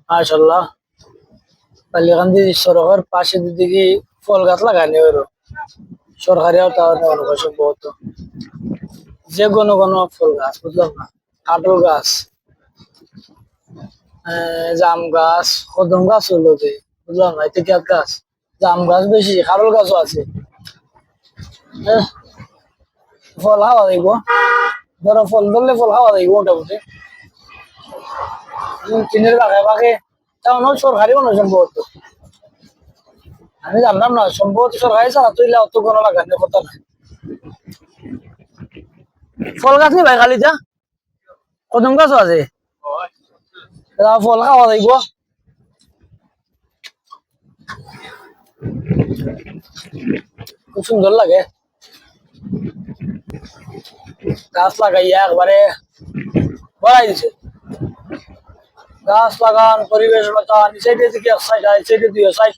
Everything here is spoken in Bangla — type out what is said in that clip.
মাশাল্লাহ বালিকান্দি সড়কের পাশে দিকে ফল গাছ লাগানি হইল সরকারি সম্ভবত যে কোনো কোনো ফল গাছ বুঝলাম না কাঁঠাল গাছ জাম গাছ কদম গাছ হলো যে বুঝলাম না এটা কি এক গাছ জাম গাছ বেশি কাঁঠাল গাছও আছে আহ, ফল খাওয়া যাইব ধরো ফল ধরলে ফল খাওয়া যাইব মোটামুটি চীনের বাঘে বাঘে তেমন সরকারি মনে হয় সম্ভবত আমি জানলাম না সম্ভবত সরকারি ছাড়া তুইলে অত কোনো লাগানোর কথা নাই ফল গাছ নেই ভাই খালি যা কদম গাছও আছে ফল খাওয়া যাইব খুব সুন্দর লাগে গাছ লাগাইয়া একবারে বড়াই দিছে গাছ লাগান পরিবেশ বাঁচান সাইডে দিকে এক সাইড হয় সাইডে দুই সাইড